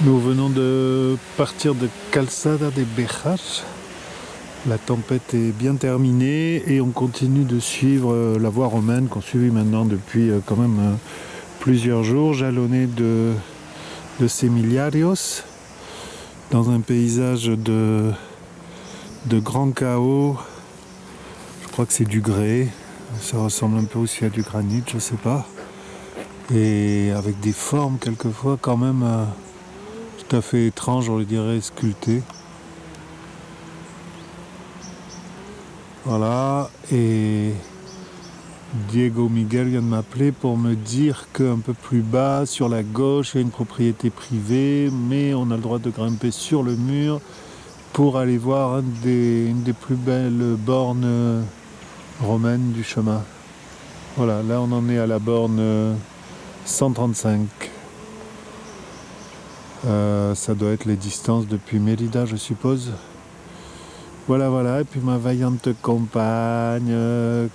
Nous venons de partir de Calzada de Bejas. La tempête est bien terminée et on continue de suivre la voie romaine qu'on suit maintenant depuis quand même plusieurs jours, jalonnée de Semillarios, dans un paysage de grand chaos. Je crois que c'est du grès, ça ressemble un peu aussi à du granit, je sais pas. Et avec des formes quelquefois quand même tout à fait étranges, on les dirait sculptées. Voilà, et Diego Miguel vient de m'appeler pour me dire qu'un peu plus bas, sur la gauche, il y a une propriété privée, mais on a le droit de grimper sur le mur pour aller voir une des plus belles bornes romaines du chemin. Voilà, là on en est à la borne 135. Ça doit être les distances depuis Mérida, je suppose. Voilà, et puis ma vaillante compagne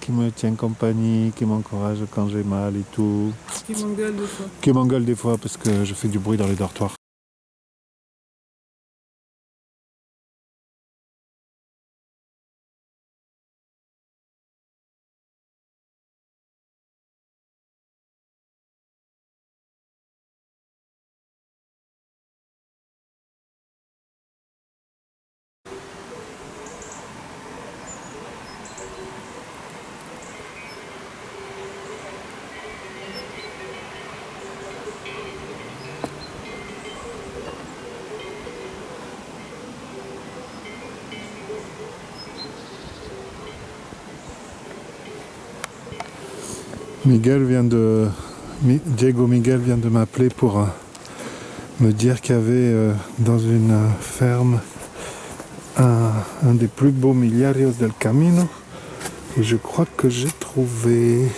qui me tient compagnie, qui m'encourage quand j'ai mal et tout. Qui m'engueule des fois. Qui m'engueule des fois parce que je fais du bruit dans les dortoirs. Diego Miguel vient de m'appeler pour me dire qu'il y avait dans une ferme un des plus beaux Millarios del Camino. Et je crois que j'ai trouvé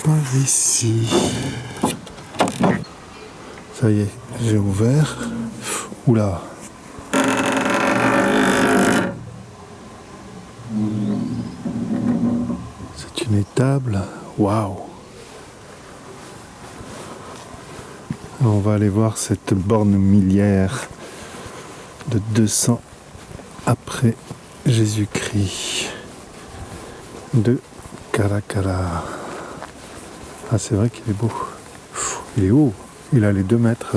par ici. Ça y est, j'ai ouvert. Oula. C'est une étable. Waouh. On va aller voir cette borne milliaire de 200 après Jésus-Christ de Caracara. Ah, c'est vrai qu'il est beau. Il est haut. Il a les 2 mètres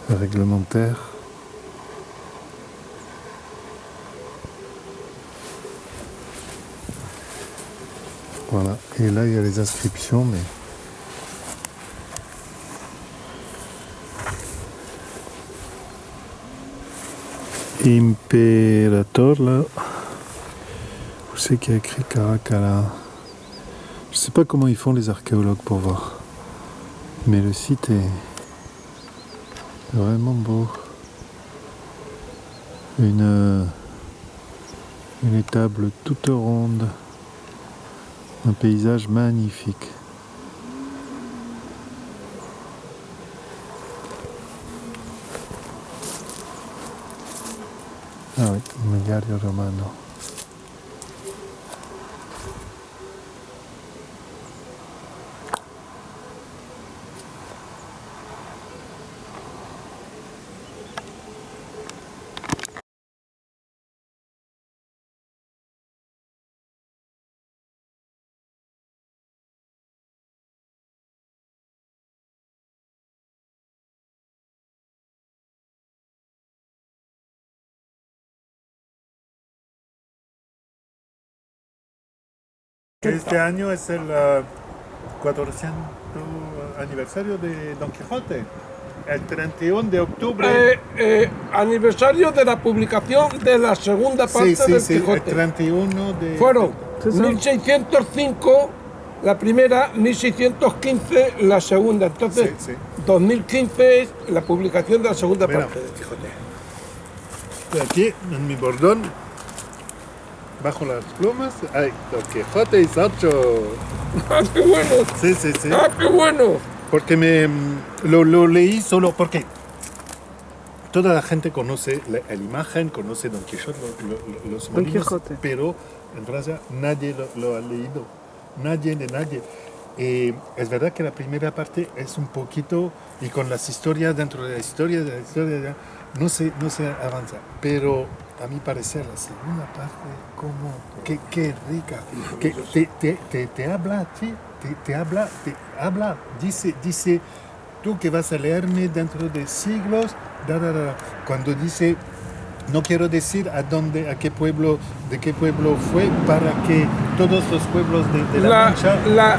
réglementaires. Voilà. Et là, il y a les inscriptions, mais... Imperator, là. Où c'est qu'il y a écrit Caracara? Je sais pas comment ils font les archéologues pour voir. Mais le site est vraiment beau. Une étable toute ronde. Un paysage magnifique. Ah oui, Megario Romano. Este año es el 400 aniversario de Don Quijote, el 31 de octubre. Aniversario de la publicación de la segunda parte del Quijote. El 31 de... Fueron 1605 la primera, 1615 la segunda. Entonces, 2015 es la publicación de la segunda parte del Quijote. Aquí, en mi bordón, bajo las plumas, hay Don Quijote y Sancho. ¡Ah, qué bueno! Sí. ¡Ah, qué bueno! Porque lo leí solo porque toda la gente conoce la imagen, conoce Don Quijote, los molinos, pero en Francia nadie lo ha leído. Nadie. Y es verdad que la primera parte es un poquito, y con las historias dentro de la historia, no se avanza. Pero a mi parecer la segunda parte, como, qué rica, que te habla, sí, te habla, dice, tú que vas a leerme dentro de siglos, cuando dice, no quiero decir a qué pueblo, de qué pueblo fue, para que todos los pueblos de la Mancha...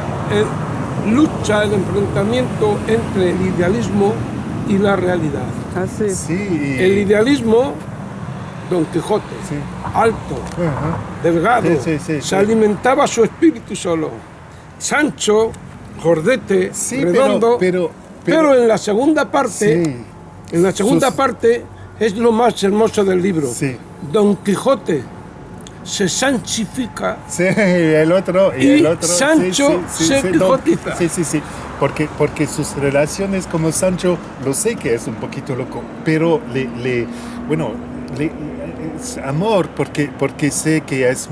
Lucha, el enfrentamiento entre el idealismo y la realidad. Así. Sí. El idealismo, Don Quijote, sí. alto, delgado, se alimentaba su espíritu solo. Sancho, gordete, redondo, pero en la segunda parte, parte es lo más hermoso del libro. Sí. Don Quijote se sanchifica. Sí, el otro. Sancho se quijotiza. Sí. Porque sus relaciones como Sancho, lo sé que es un poquito loco, pero es amor, porque sé que es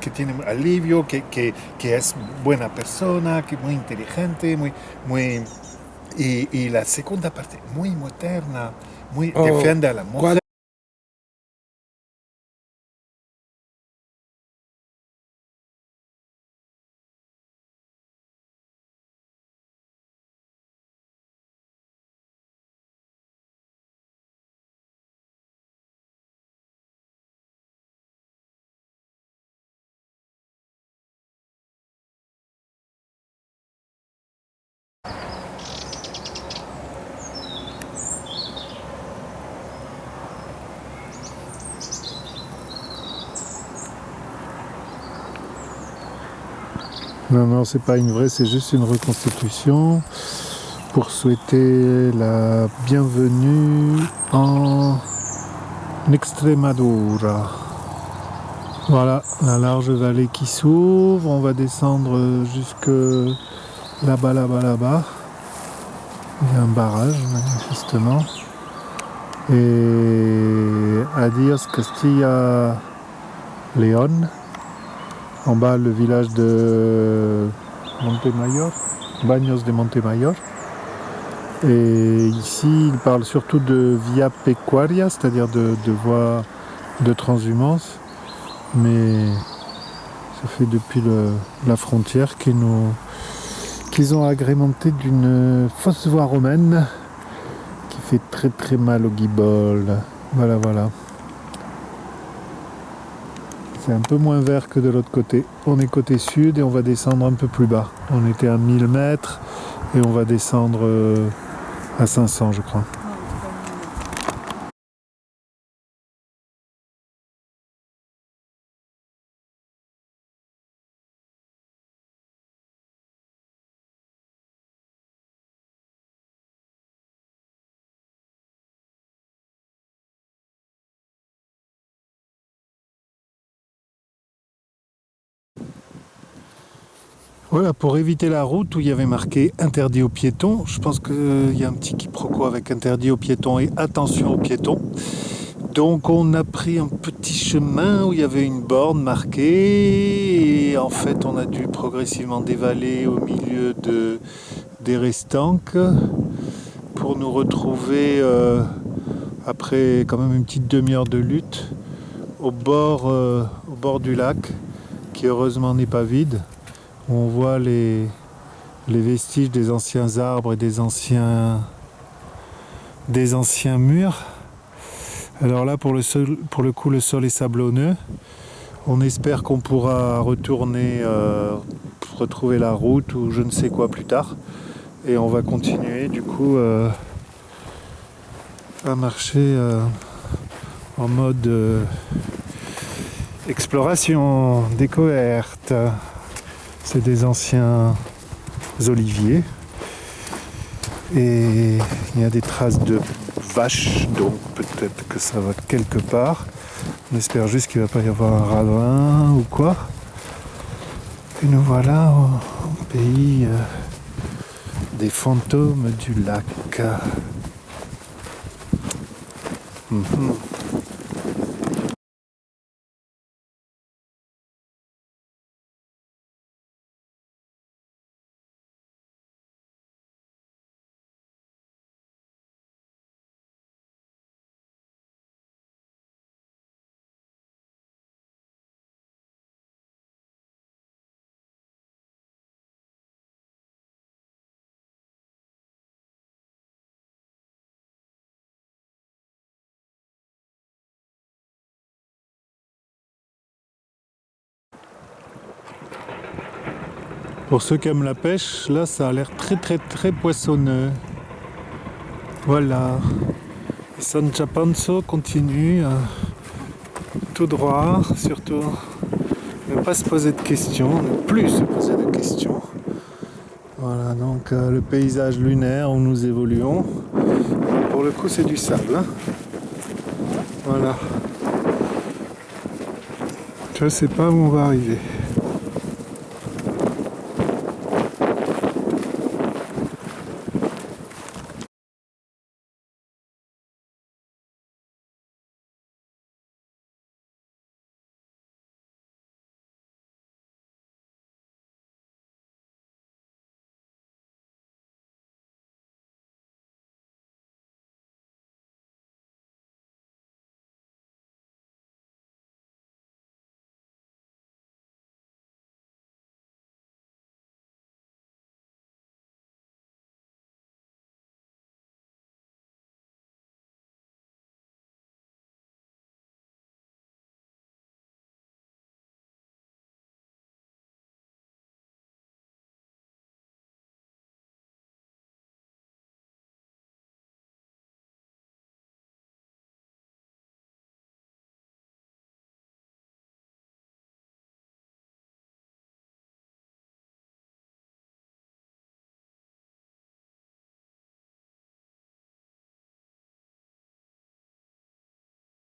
que tiene alivio, que es buena persona, que muy inteligente, y la segunda parte, muy moderna, defiende a la mujer. Non, c'est pas une vraie, c'est juste une reconstitution pour souhaiter la bienvenue en Extremadura. Voilà, la large vallée qui s'ouvre, on va descendre jusque là-bas. Il y a un barrage, manifestement. Et adios Castilla León. En bas, le village de Montemayor, Baños de Montemayor. Et ici, il parle surtout de via pecuaria, c'est-à-dire de voie de transhumance. Mais ça fait depuis la frontière qu'ils ont agrémenté d'une fausse voie romaine qui fait très très mal au guibole. Voilà. C'est un peu moins vert que de l'autre côté. On est côté sud et on va descendre un peu plus bas. On était à 1000 mètres et on va descendre à 500, je crois. Voilà, pour éviter la route où il y avait marqué interdit aux piétons, je pense qu'il y a un petit quiproquo avec interdit aux piétons et attention aux piétons. Donc on a pris un petit chemin où il y avait une borne marquée et en fait on a dû progressivement dévaler au milieu des restanques pour nous retrouver après quand même une petite demi-heure de lutte au bord du lac qui heureusement n'est pas vide. On voit les vestiges des anciens arbres et des anciens murs. Alors là, pour le coup, le sol est sablonneux. On espère qu'on pourra retourner, retrouver la route ou je ne sais quoi plus tard. Et on va continuer du coup à marcher en mode exploration, découverte. C'est des anciens oliviers et il y a des traces de vaches, donc peut-être que ça va quelque part. On espère juste qu'il ne va pas y avoir un ravin ou quoi. Et nous voilà au pays des fantômes du lac. Pour ceux qui aiment la pêche, là ça a l'air très poissonneux. Voilà. San Chapanzo continue tout droit, surtout ne pas se poser de questions, ne plus se poser de questions. Voilà donc le paysage lunaire où nous évoluons. Pour le coup c'est du sable. Hein. Voilà. Je sais pas où on va arriver.